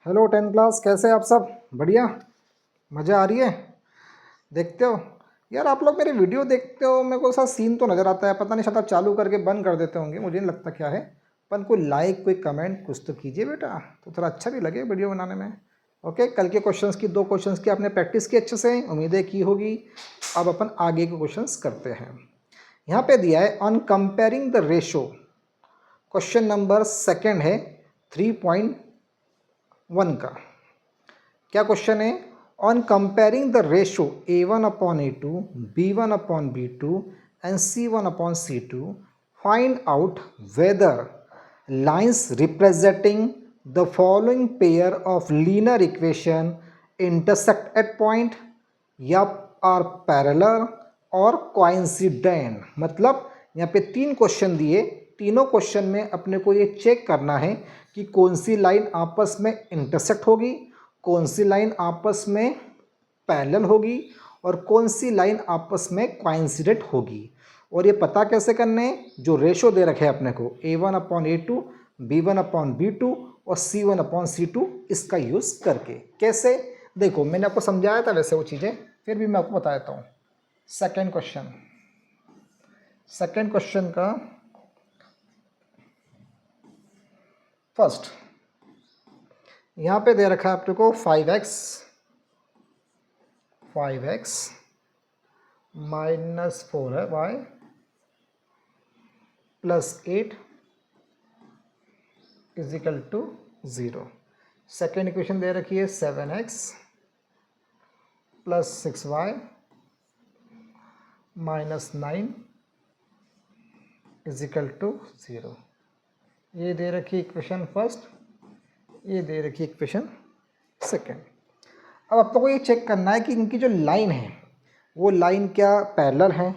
Hello 10th class, कैसे हैं आप सब? बढ़िया, मज़ा आ रही है? देखते हो यार, आप लोग मेरी वीडियो देखते हो, मेरे को सा सीन तो नज़र आता है, पता नहीं शायद आप चालू करके बंद कर देते होंगे, मुझे नहीं लगता क्या है। पर कोई लाइक, कोई कमेंट कुछ तो कीजिए बेटा, तो थोड़ा अच्छा भी लगे वीडियो बनाने में। ओके, कल के क्वेश्चंस की, 2 क्वेश्चंस की आपने प्रैक्टिस की अच्छे से, उम्मीदें की होगी। अब अपन आगे के क्वेश्चंस करते हैं। यहाँ पे दिया है on comparing the ratio, question number second है 3.1 का। क्या क्वेश्चन है? On comparing the ratio A1/A2, B1/B2 and C1/C2, find out weather lines representing the following pair of linear equation intersect at point, या आर पैरेलल और coincident. मतलब यहाँ पे 3 question दिए, तीनों क्वेश्चन में अपने को ये चेक करना है कि कौन सी लाइन आपस में इंटरसेक्ट होगी, कौन सी लाइन आपस में पैरेलल होगी और कौन सी लाइन आपस में कोइंसिडेंट होगी। और ये पता कैसे करने हैं? जो रेशो दे रखे हैं अपने को A1/A2, B1/B2 और C1/C2, इसका यूज़ करके। कैसे? देखो, मैंने आपको समझाया था वैसे वो चीज़ें, फिर भी मैं आपको बता देता हूँ। सेकेंड क्वेश्चन का फर्स्ट, यहाँ पे दे रखा है आपने को 5x माइनस 4 है y plus 8 is equal to 0। Second equation दे रखी है 7x plus 6y minus 9 is equal to 0। ये दे रखी इक्वेशन फर्स्ट, ये दे रखी इक्वेशन सेकेंड। अब आप लोगों को ये चेक करना है कि इनकी जो लाइन है वो लाइन क्या पैरेलल है,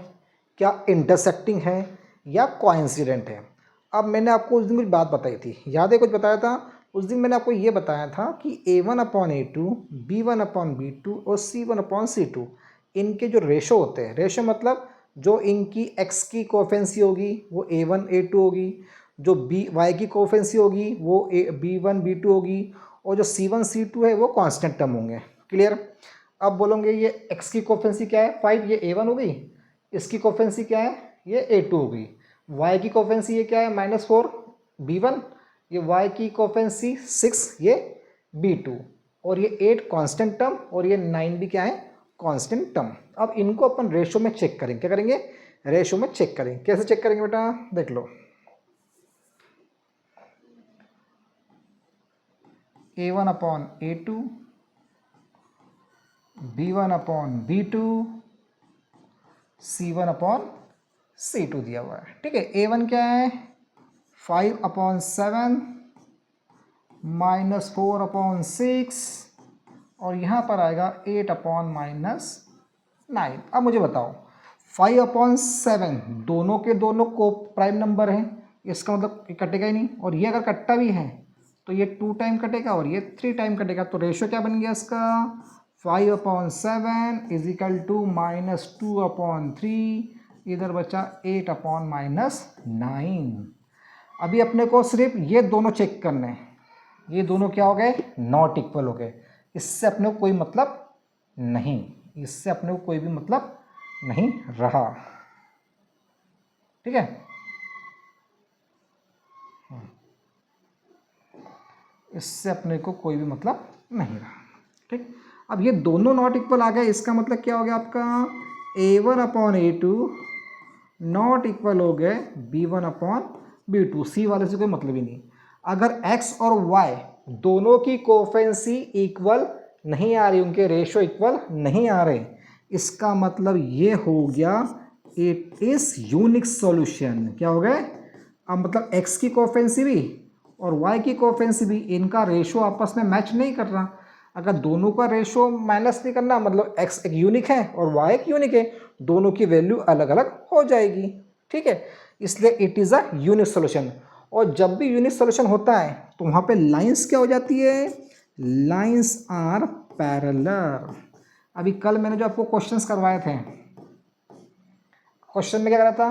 क्या इंटरसेक्टिंग है, या कोइंसिडेंट है। अब मैंने आपको उस दिन कुछ बात बताई थी, याद है कुछ बताया था? उस दिन मैंने आपको ये बताया था कि A1/A2, B1/B2 और C1/C2 इनके जो रेशो होते हैं, रेशो मतलब जो इनकी x की कोफेंसी होगी वो A1/A2 होगी, जो y की कोफेंसी होगी वो B1/B2 होगी, और जो C1/C2 है वो कांस्टेंट टर्म होंगे। क्लियर? अब बोलोगे ये x की कोफेंसी क्या है 5, ये A1 हो गई, इसकी कोफेंसी क्या है ये A2 हो गई, y की कोफेंसी ये क्या है -4 B1, ये y की कोफेंसी 6 ये B2, और ये 8 कांस्टेंट टर्म और ये 9 भी क्या है कांस्टेंट टर्म। अब इनको अपन रेशो में चेक करेंगे। क्या करेंगे? रेशो में चेक करेंगे। कैसे चेक करेंगे बेटा? देख लो, A1/A2, B1/B2, C1/C2 दिया हुआ है। ठीक है, A1 क्या है 5/7 माइनस 4/6 और यहाँ पर आएगा 8/-9। अब मुझे बताओ 5/7 दोनों के दोनों को प्राइम नंबर हैं, इसका मतलब कटेगा ही नहीं, और ये अगर कट्टा भी है तो ये 2 टाइम कटेगा और ये 3 टाइम कटेगा। तो रेशो क्या बन गया इसका 5/7 इजिकल टू -2/3, इधर बचा 8/-9। अभी अपने को सिर्फ ये दोनों चेक करने हैं, ये दोनों क्या हो गए नॉट इक्वल हो गए, इससे अपने को कोई मतलब नहीं, इससे अपने को कोई भी मतलब नहीं रहा। ठीक है, इससे अपने को कोई भी मतलब नहीं रहा। ठीक, अब ये दोनों नॉट इक्वल आ गए, इसका मतलब क्या हो गया आपका A1/A2 नॉट इक्वल हो गए B1/B2। सी वाले से कोई मतलब ही नहीं। अगर x और y दोनों की कोफेंसी इक्वल नहीं आ रही, उनके रेशो इक्वल नहीं आ रहे, इसका मतलब ये हो गया इट इज यूनिक सॉल्यूशन। क्या हो गए? अब मतलब x की कोफेंसी भी और y की कोफेंसी भी, इनका रेशो आपस में मैच नहीं कर रहा। अगर दोनों का रेशो माइनस नहीं करना, मतलब x एक यूनिक है और y एक यूनिक है, दोनों की वैल्यू अलग अलग हो जाएगी। ठीक है, इसलिए it is a unique solution. और जब भी यूनिक सॉल्यूशन होता है तो वहाँ पे लाइंस क्या हो जाती है? Lines are parallel. अभी कल मैंने जो आपको क्वेश्चंस करवाए थे, क्वेश्चन में क्या करा था,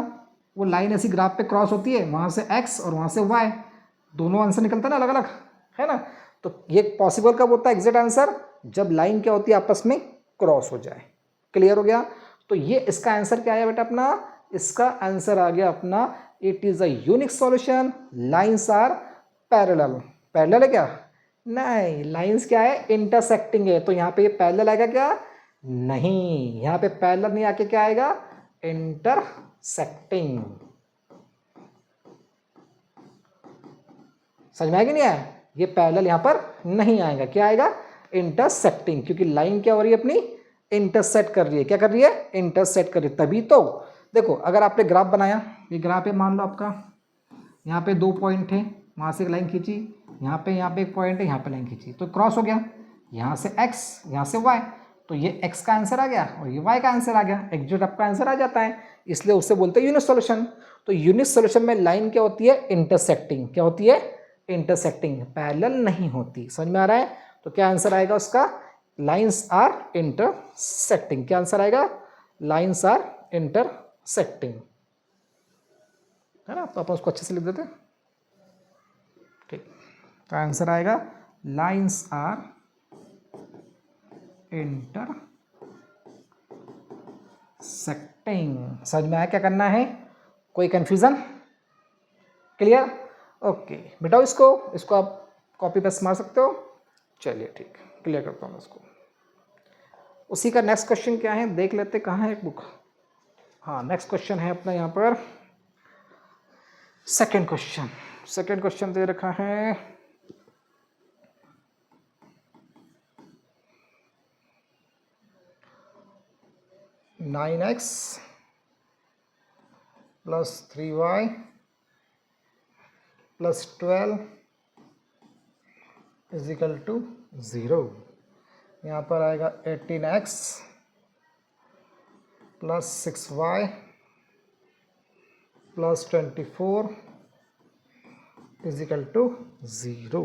वो लाइन ऐसी ग्राफ पे क्रॉस होती है, वहाँ से x और वहाँ से y, दोनों आंसर निकलता है ना अलग अलग, है ना? तो ये पॉसिबल कब होता है एग्जैक्ट आंसर, जब लाइन क्या होती है आपस में क्रॉस हो जाए। क्लियर हो गया। तो ये इसका आंसर क्या आया बेटा अपना, इसका आंसर आ गया अपना it is a unique solution, lines are parallel. Parallel है क्या, नहीं, लाइंस क्या है इंटरसेक्टिंग है, तो यहाँ पे ये पैरेलल आएगा क्या, नहीं, यहाँ पे पैरेलल नहीं आके क्या आएगा, इंटरसेक्टिंग। समझ में आया कि नहीं आया, ये पैरेलल यहाँ पर नहीं आएगा, क्या आएगा, इंटरसेक्टिंग, क्योंकि लाइन क्या हो रही है अपनी, इंटरसेक्ट कर रही है, क्या कर रही है, इंटरसेक्ट कर रही है। तभी तो देखो अगर आपने ग्राफ बनाया, ये ग्राफ है मान लो आपका, यहाँ पे 2 पॉइंट है, वहाँ से एक लाइन खींची, यहाँ पे एक पॉइंट है, यहाँ पे लाइन खींची, तो क्रॉस हो गया, यहाँ से x, यहाँ से y, तो ये x का आंसर आ गया और ये y का आंसर आ गया, एग्जैक्ट आपका आंसर आ जाता है, इसलिए उससे बोलते हैं यूनिट सॉल्यूशन। तो यूनिट सॉल्यूशन में लाइन क्या होती है, इंटरसेक्टिंग, क्या होती है, इंटरसेक्टिंग, पैरेलल नहीं होती। समझ में आ रहा है। तो क्या आंसर आएगा उसका, लाइंस आर इंटरसेक्टिंग। क्या आंसर आएगा, लाइंस आर इंटरसेक्टिंग, है ना। तो अपन उसको अच्छे से लिख देते हैं, ठीक। तो आंसर आएगा लाइंस आर इंटरसेक्टिंग। समझ में आया क्या करना है, कोई कंफ्यूजन, क्लियर, ओके। मिटाओ इसको आप कॉपी पेस्ट मार सकते हो। चलिए ठीक, क्लियर करता हूँ इसको। उसी का नेक्स्ट क्वेश्चन क्या है देख लेते, कहाँ है एक बुक, हाँ नेक्स्ट क्वेश्चन है अपना यहाँ पर सेकंड क्वेश्चन दे रखा है 9x plus 3y plus 12 is equal to 0। यहाँ पर आएगा 18x plus 6y plus 24 is equal to 0।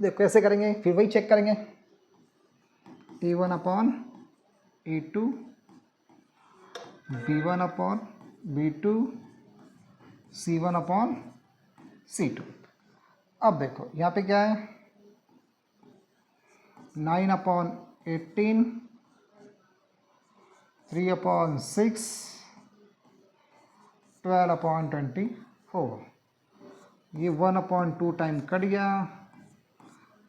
देखो कैसे करेंगे, फिर वही चेक करेंगे, a1 upon a2 b1 upon b2 c1 upon c2। अब देखो यहाँ पे क्या है, 9 अपॉन 18, 3 अपॉन 6, 12 अपॉन 24, ये 1 अपॉन 2 टाइम कट गया,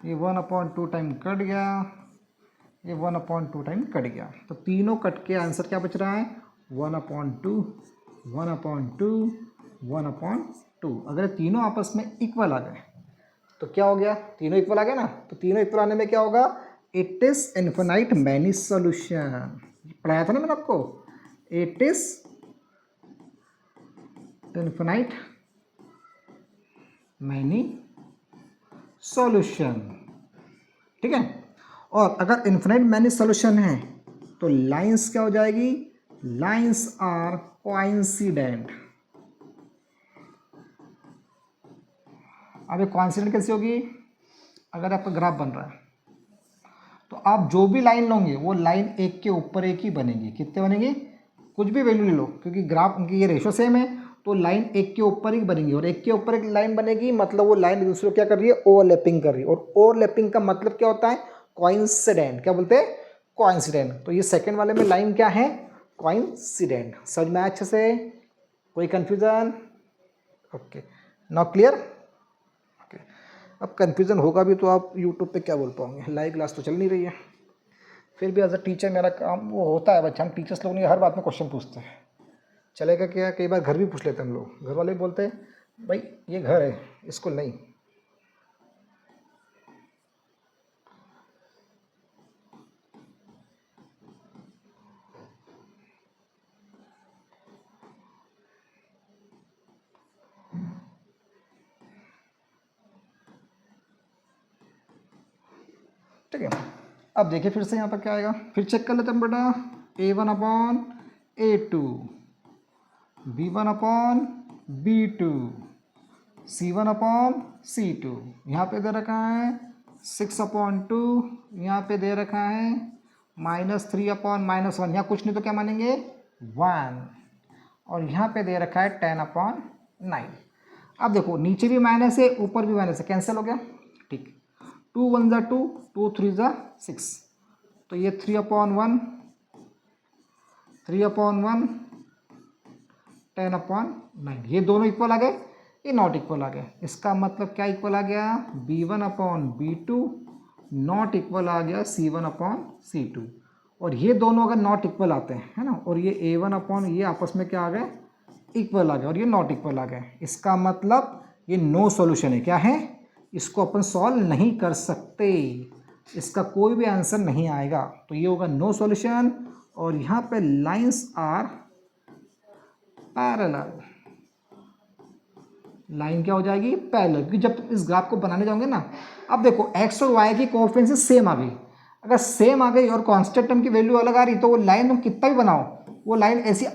ये 1 अपॉन 2 टाइम कट गया, ये 1 अपॉन 2 टाइम कट गया, तो तीनों कट के आंसर क्या बच रहा है, 1 अपॉन 2, 1 अपॉन 2, 1 अपॉन 2। अगर तीनों आपस में इक्वल आ गए तो क्या हो गया, तीनों इक्वल आ गए ना, तो तीनों इक्वल आने में क्या होगा, it is infinite many solution. पढ़ाया था ना मैंने आपको, it is infinite many solution, ठीक है। और अगर इन्फिनाइट मैनी सॉल्यूशन है तो लाइंस क्या हो जाएगी, लाइंस आर कोइंसिडेंट। अब ये कोइंसिडेंट कैसे होगी, अगर आपका ग्राफ बन रहा है तो आप जो भी लाइन लोगे वो लाइन एक के ऊपर एक ही बनेगी। कितने बनेंगे, कुछ भी वैल्यू ले लो, क्योंकि ग्राफ उनकी ये रेशो सेम है, तो लाइन एक के ऊपर ही बनेगी, और एक के ऊपर एक लाइन बनेगी मतलब वो लाइन एक दूसरे को क्या कर रही है, ओवरलैपिंग कर रही है। और ओवरलैपिंग का मतलब क्या होता है, कोइंसिडेंट। क्या बोलते हैं, कोइंसिडेंट। तो ये सेकंड वाले में लाइन क्या है, कोइंसिडेंट। समझ में आया अच्छे से, कोई confusion, okay now clear. Okay, अब कंफ्यूजन होगा भी तो आप यूट्यूब पे क्या बोल पाओगे, लाइव क्लास तो चल नहीं रही है। फिर भी एज अ टीचर मेरा काम वो होता है बच्चा, हम टीचर्स लोग नहीं हर बात में क्वेश्चन पूछते हैं, चलेगा क्या, कई बार घर भी पूछ लेते हैं हम लोग, घर वाले भी बोलते हैं भाई ये घर है स्कूल नहीं। ठीक है, अब देखिए फिर से यहाँ पर क्या आएगा, फिर चेक कर लेते हैं बेटा, a1 upon a2, b1 upon b2, c1 upon c2। यहाँ पे दे रखा है 6 अपॉन 2, यहाँ पे दे रखा है -3 अपॉन -1, यहाँ कुछ नहीं तो क्या मानेंगे 1, और यहाँ पे दे रखा है 10 अपॉन 9। अब देखो नीचे भी माइनस है ऊपर भी माइनस है, कैंसिल हो गया, ठीक। 2 1 ज़ा 2, 2 3 ज़ा 6, तो ये 3/1, 3/1, 10/9, ये दोनों इक्वल आ गए, ये नॉट इक्वल आ गए। इसका मतलब क्या इक्वल आ गया, B1/B2 नॉट इक्वल आ गया C1/C2। और ये दोनों अगर नॉट इक्वल आते हैं, है ना, और ये A1 ये आपस में क्या आ गए, इक्वल आ गए, और ये नॉट इक्वल आ गए, इसका मतलब ये नो सॉल्यूशन है। क्या है, इसको अपन सॉल्व नहीं कर सकते, इसका कोई भी आंसर नहीं आएगा, तो ये होगा नो सॉल्यूशन। और यहाँ पे लाइंस आर पैरेलल, लाइन क्या हो जाएगी, पैरेलल, क्योंकि जब तुम इस ग्राफ को बनाने जाओगे ना, अब देखो एक्स और वाई की कोएफिशिएंट सेम आ गई, अगर सेम आ गई और कांस्टेंट टर्म की वैल्यू अलग आ रही, तो वो लाइन तुम कितना भी बनाओ, वो लाइन ऐसी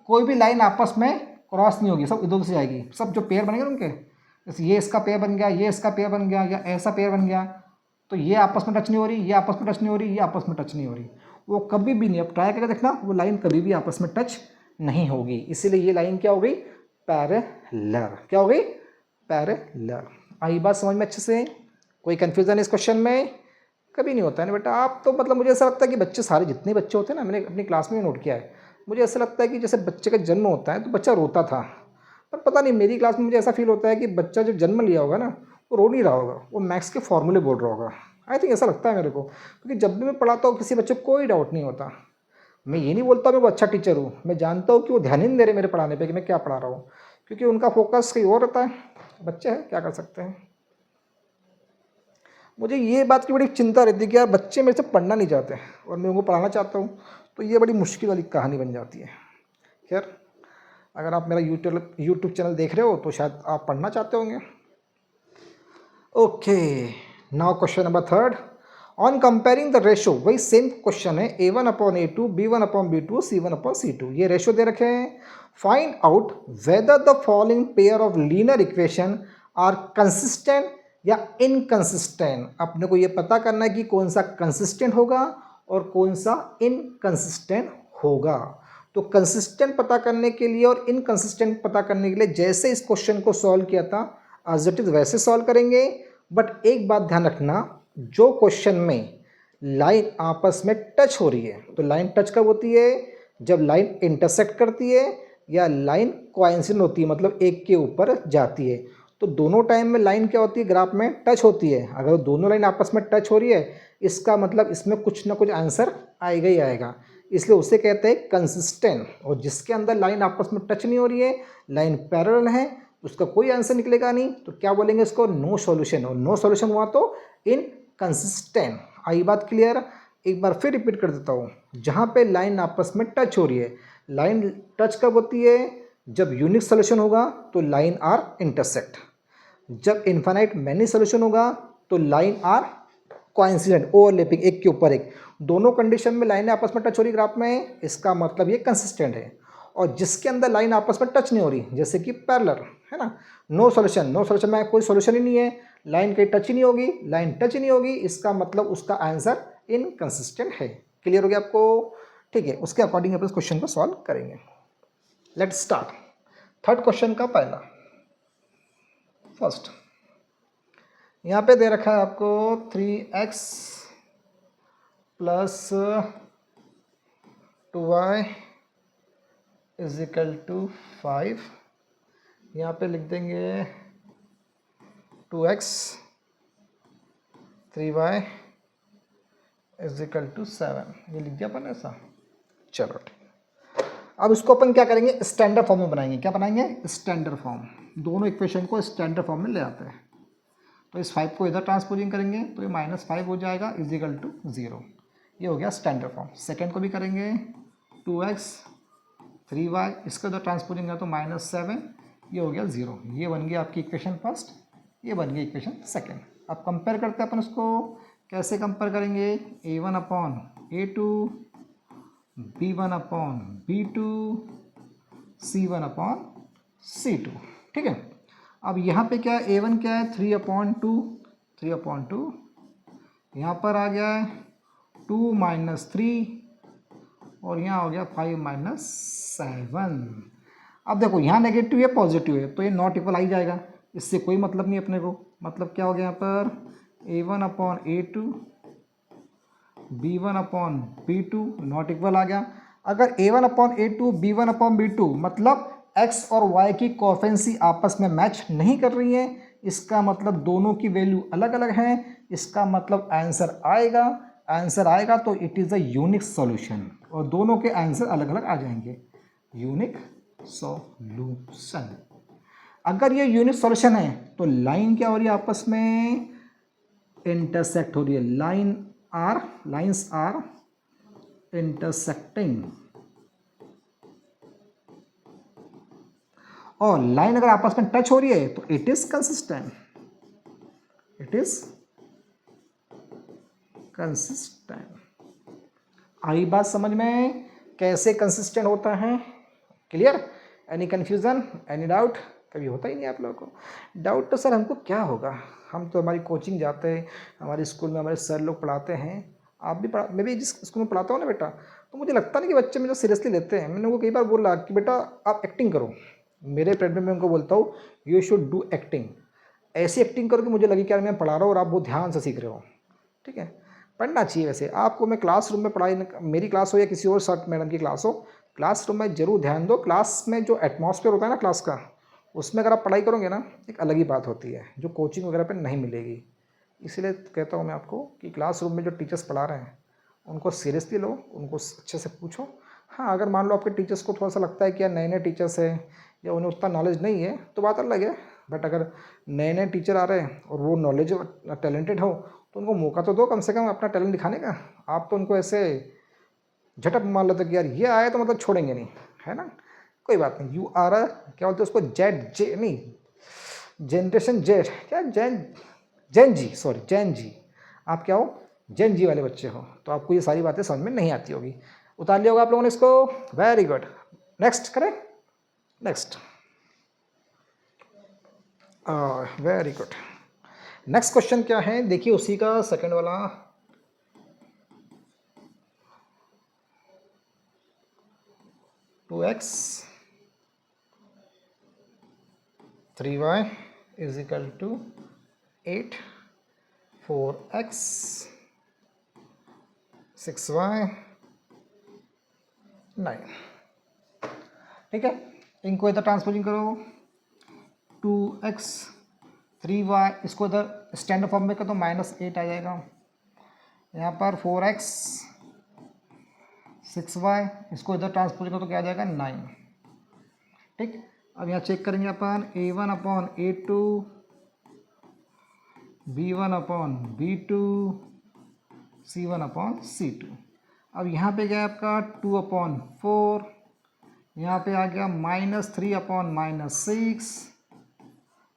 कोई भी लाइन आपस में क्रॉस नहीं होगी, सब इधर से जाएगी। सब जो पेयर बनेंगे उनके, जैसे ये इसका पेयर बन गया, ये इसका पेयर बन गया, या ऐसा पेयर बन गया, तो ये आपस में टच नहीं हो रही, ये आपस में टच नहीं हो रही, ये आपस में टच नहीं हो रही, वो कभी भी नहीं, अब ट्राई करके देखना, वो लाइन कभी भी आपस में टच नहीं होगी। इसीलिए ये लाइन क्या हो गई, पैरेलल। क्या हो गई, पैरेलल। आई बात समझ में अच्छे से, कोई कंफ्यूजन इस क्वेश्चन में, कभी नहीं होता है ना बेटा। आप तो मतलब मुझे ऐसा लगता है कि बच्चे सारे जितने बच्चे होते हैं ना, मैंने अपनी क्लास में नोट किया है, मुझे ऐसा लगता है कि जैसे बच्चे का जन्म होता है तो बच्चा रोता था, पर पता नहीं मेरी क्लास में मुझे ऐसा फील होता है कि बच्चा जो जन्म लिया होगा ना, वो रो नहीं रहा होगा, वो मैथ्स के फॉर्मूले बोल रहा होगा। आई थिंक ऐसा लगता है मेरे को, क्योंकि जब भी मैं पढ़ाता हूँ किसी बच्चे को कोई डाउट नहीं होता। मैं ये नहीं बोलता मैं वो अच्छा टीचर हूँ, मैं जानता हूँ कि वो ध्यान ही नहीं दे रहे मेरे पढ़ाने पे कि मैं क्या पढ़ा रहा हूँ, क्योंकि उनका फोकस कहीं और रहता है। बच्चे हैं, क्या कर सकते हैं। मुझे ये बात की बड़ी चिंता रहती है कि यार बच्चे मेरे से पढ़ना नहीं चाहते और मैं उनको पढ़ाना चाहता हूँ, तो ये बड़ी मुश्किल वाली कहानी बन जाती है। खैर, अगर आप मेरा यूट्यूब चैनल देख रहे हो तो शायद आप पढ़ना चाहते होंगे। Okay, now question number 3 on comparing the ratio, वही सेम क्वेश्चन है, A1/A2, B1/B2, C1/C2, ये रेशो दे रखे हैं। Find out whether the following pair of linear equation are consistent या इनकंसिस्टेंट। अपने को ये पता करना है कि कौन सा कंसिस्टेंट होगा और कौन सा इनकंसिस्टेंट होगा। तो कंसिस्टेंट पता करने के लिए और इनकंसिस्टेंट पता करने के लिए जैसे इस क्वेश्चन को सॉल्व किया था एज इट इज वैसे सॉल्व करेंगे। बट एक बात ध्यान रखना, जो क्वेश्चन में लाइन आपस में टच हो रही है, तो लाइन टच कब होती है, जब लाइन इंटरसेक्ट करती है या लाइन कोइंसिडेंट होती है, मतलब एक के ऊपर जाती है। तो दोनों टाइम में लाइन क्या होती है, ग्राफ में टच होती है। अगर दोनों लाइन आपस में टच हो रही है, इसका मतलब इसमें कुछ ना कुछ आंसर आएगा ही आएगा, इसलिए उसे कहते हैं कंसिस्टेंट। और जिसके अंदर लाइन आपस में टच नहीं हो रही है, लाइन पैरेलल है, उसका कोई आंसर निकलेगा नहीं, तो क्या बोलेंगे इसको, नो सॉल्यूशन। और नो सॉल्यूशन हुआ तो इनकंसिस्टेंट। आई बात क्लियर। एक बार फिर रिपीट कर देता हूँ, जहाँ पे लाइन आपस में टच हो रही है, लाइन टच कब होती है, जब यूनिक सॉल्यूशन होगा तो लाइन आर इंटरसेक्ट, जब इन्फाइनाइट मैनी सॉल्यूशन होगा तो लाइन आर कोइंसिडेंट, ओवरलैपिंग, एक के ऊपर एक। दोनों कंडीशन में लाइनें आपस में टच हो रही ग्राफ में, इसका मतलब ये कंसिस्टेंट है। और जिसके अंदर लाइन आपस में टच नहीं हो रही, जैसे कि पैरेलल, है ना, नो सॉल्यूशन। नो सॉल्यूशन में कोई सॉल्यूशन ही नहीं है, लाइन कहीं टच ही नहीं होगी, लाइन टच ही नहीं होगी, इसका मतलब उसका आंसर इनकंसिस्टेंट है। क्लियर हो गया आपको, ठीक है। उसके अकॉर्डिंग अपन इस क्वेश्चन को सॉल्व करेंगे। Let's start. थर्ड क्वेश्चन का पहला, फर्स्ट यहाँ पे दे रखा है आपको 3x plus 2y is equal to 5। यहाँ पे लिख देंगे 2x 3y is equal to 7, ये लिख दिया अपन ऐसा। चलो ठीक, अब इसको अपन क्या करेंगे, स्टैंडर्ड फॉर्म में बनाएंगे। क्या बनाएंगे, स्टैंडर्ड फॉर्म। दोनों इक्वेशन को स्टैंडर्ड फॉर्म में ले आते हैं। तो इस 5 को इधर ट्रांसपोजिंग करेंगे तो ये -5 हो जाएगा इज इक्वल टू 0। ये हो गया स्टैंडर्ड फॉर्म। सेकेंड को भी करेंगे 2x 3y, इसका इधर ट्रांसपोजिंग है तो -7, ये हो गया 0। ये बन गया आपकी इक्वेशन फर्स्ट, ये बन गई इक्वेशन सेकेंड। अब कंपेयर करते हैं अपन उसको, कैसे कंपेयर करेंगे, A1/A2, B1/B2, C1/C2, ठीक है। अब यहाँ पे क्या है, A1 क्या है 3/2, 3/2, यहाँ पर आ गया है 2 - 3 और यहाँ हो गया 5 - 7। अब देखो यहाँ नेगेटिव है पॉजिटिव है, तो ये नॉट इक्वल आ ही जाएगा, इससे कोई मतलब नहीं अपने को। मतलब क्या हो गया यहाँ पर, A1 upon A2 B1 upon B2 not equal आ गया। अगर A1 upon A2 B1 upon B2 मतलब x और y की कोफिशिएंसी आपस में मैच नहीं कर रही है, इसका मतलब दोनों की वैल्यू अलग अलग हैं, इसका मतलब आंसर आएगा तो it is a unique solution, और दोनों के आंसर अलग अलग आ जाएंगे, यूनिक सॉल्यूशन। अगर ये यूनिक सॉल्यूशन है तो लाइन क्या हो रही है, आपस में इंटरसेक्ट हो रही है, लाइंस आर इंटरसेक्टिंग। और लाइन अगर आपस में टच हो रही है तो इट इज कंसिस्टेंट, आई बात समझ में, कैसे कंसिस्टेंट होता है? Clear? Any confusion, any doubt? कभी होता ही नहीं आप लोगों को डाउट। तो सर हमको क्या होगा, हम तो हमारी कोचिंग जाते हैं, हमारे स्कूल में हमारे सर लोग पढ़ाते हैं, आप भी मैं भी जिस स्कूल में पढ़ाता हूँ ना बेटा, तो मुझे लगता नहीं कि बच्चे मुझे सीरियसली लेते हैं। मैंने उनको कई बार बोला कि बेटा आप एक्टिंग करो, मेरे पीरियड में उनको बोलता हूँ यू शुड डू एक्टिंग, ऐसी एक्टिंग करो कि मुझे लगे कि यार मैं पढ़ा रहा हूँ और आप बहुत ध्यान से सीख रहे हो। ठीक है, पढ़ना चाहिए। वैसे आपको मैं क्लासरूम में पढ़ाई, मेरी क्लास हो या किसी और सर मैडम की क्लास हो, क्लासरूम में जरूर ध्यान दो। क्लास में जो एटमॉस्फेयर होता है ना क्लास का, उसमें अगर आप पढ़ाई करोगे ना, एक अलग ही बात होती है जो कोचिंग वगैरह पे नहीं मिलेगी। इसलिए कहता हूँ मैं आपको कि क्लासरूम में जो टीचर्स पढ़ा रहे हैं उनको सीरियसली लो, उनको अच्छे से पूछो। हाँ, अगर मान लो आपके टीचर्स को थोड़ा सा लगता है कि यार नए नए टीचर्स हैं या उन्हें उतना नॉलेज नहीं है तो बात अलग है, बट अगर नए नए टीचर आ रहे हैं और वो नॉलेज टैलेंटेड हो तो उनको मौका तो दो कम से कम अपना टैलेंट दिखाने का। आप तो उनको ऐसे झटक मान लेते कि यार ये आया तो मतलब छोड़ेंगे नहीं, है ना? कोई बात नहीं, यू आर क्या बोलते हैं उसको, जनरेशन जेड, क्या जैन जी, सॉरी जैन जी, आप क्या हो, जैन जी वाले बच्चे हो, तो आपको ये सारी बातें समझ में नहीं आती होगी। उतार लिया होगा आप लोगों ने इसको, वेरी गुड। नेक्स्ट करें, next, very good. Next question क्या है देखिए, उसी का सेकंड वाला, two x 3y is equal to 8, 4x 6y 9। ठीक है, इनको इधर ट्रांसपोजिंग करो, 2x 3y, इसको इधर स्टैंडर्ड फॉर्म में कर तो -8 आ जाएगा। यहाँ पर 4x 6y, इसको इधर ट्रांसपोज करो तो क्या आ जाएगा 9। ठीक, अब यहाँ चेक करेंगे अपन, A1 upon A2 B1 upon B2 C1 upon C2। अब यहाँ पे गया आपका 2 अपॉन 4, यहाँ पे आ गया -3 अपॉन -6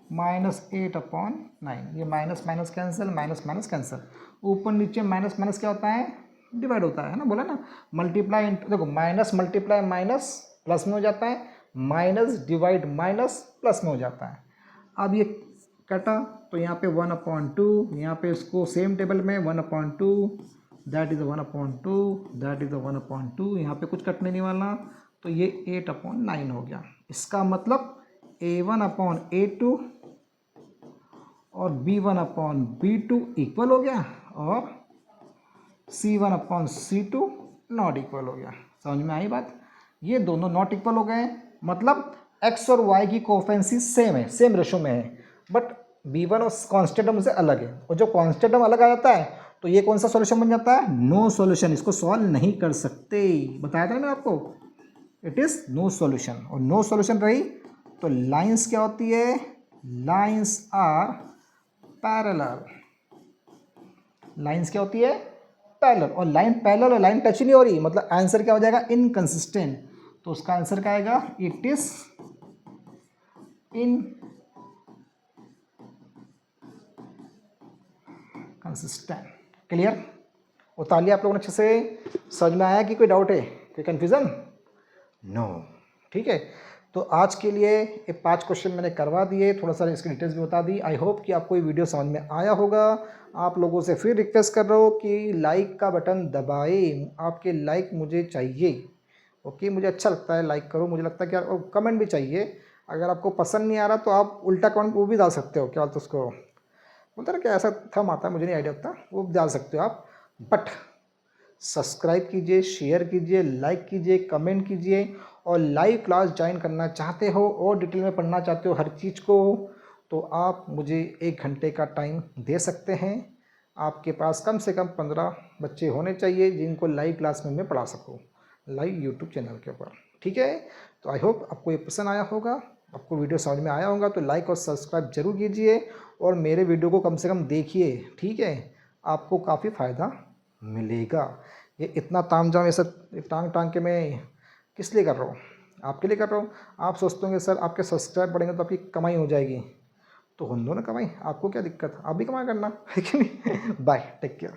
-8 अपॉन 9। ये minus minus cancel, minus minus cancel, ऊपर नीचे माइनस माइनस क्या होता है, डिवाइड होता है ना, बोला ना। मल्टीप्लाई, देखो माइनस मल्टीप्लाई माइनस प्लस में हो जाता है, माइनस डिवाइड माइनस प्लस में हो जाता है। अब ये कटा तो यहाँ पे 1/2, यहाँ पे इसको सेम टेबल में 1/2, दैट इज़ 1/2, दैट इज़ 1/2, यहाँ पे कुछ कटने नहीं वाला, तो ये 8/9 हो गया। इसका मतलब A1 अपॉन A2 और B1 अपॉन B2 इक्वल हो गया, और C1 upon C2 not equal हो गया। समझ में आई बात? ये दोनों नॉट इक्वल हो गए, मतलब x और y की कोफिशिएंसी सेम है, सेम रेशो में है, बट B1 और कांस्टेंट टर्म से अलग है, और जब कांस्टेंट टर्म अलग आ जाता है तो ये कौन सा सॉल्यूशन बन जाता है, नो सॉल्यूशन। इसको सॉल्व नहीं कर सकते, बताया था ना मैं आपको, इट इज़ नो सॉल्यूशन। और नो सॉल्यूशन रही तो लाइंस क्या होती है, लाइंस आर पैरेलल। लाइंस क्या होती है, पैरेलल, और लाइन पैरेलल और लाइन टच नहीं हो रही, मतलब आंसर क्या हो जाएगा, इनकंसिस्टेंट। तो उसका आंसर क्या आएगा, इट इज इनकंसिस्टेंट। क्लियर? उतार लिया आप लोगों ने अच्छे से, समझ में आया कि कोई डाउट है, कोई कन्फ्यूजन? नो। ठीक है, तो आज के लिए ये 5 क्वेश्चन मैंने करवा दिए, थोड़ा सा इसकी डिटेल्स भी बता दी। आई होप कि आपको ये वीडियो समझ में आया होगा। आप लोगों से फिर रिक्वेस्ट कर रहा हूँ कि लाइक का बटन दबाएं, आपके लाइक मुझे चाहिए। ओके, मुझे अच्छा लगता है, लाइक करो, मुझे लगता है कि यार, कमेंट भी चाहिए। अगर आपको पसंद नहीं आ रहा तो आप उल्टा कमेंट वो भी डाल सकते हो, क्या बोलते उसको, बोलता ना क्या ऐसा थम आता है, मुझे नहीं आइडिया होता, वो डाल सकते हो आप। बट सब्सक्राइब कीजिए, शेयर कीजिए, लाइक कीजिए, कमेंट कीजिए, और लाइव क्लास ज्वाइन करना चाहते हो और डिटेल में पढ़ना चाहते हो हर चीज़ को, तो आप मुझे 1 घंटे का टाइम दे सकते हैं। आपके पास कम से कम 15 बच्चे होने चाहिए जिनको लाइव क्लास में मैं पढ़ा सकूँ, लाइव यूट्यूब चैनल के ऊपर। ठीक है, तो आई होप आपको ये पसंद आया होगा, आपको वीडियो समझ में आया होगा, तो लाइक और सब्सक्राइब जरूर कीजिए और मेरे वीडियो को कम से कम देखिए। ठीक है, आपको काफ़ी फ़ायदा मिलेगा। ये इतना तामझाम ये सब टांग टांग के मैं किस लिए कर रहा हूँ? आपके लिए कर रहा हूँ। आप सोचते होंगे सर आपके सब्सक्राइब बढ़ेंगे तो आपकी कमाई हो जाएगी, तो होने दो ना कमाई, आपको क्या दिक्कत, आप भी कमाई करना है कि नहीं। Bye, take care.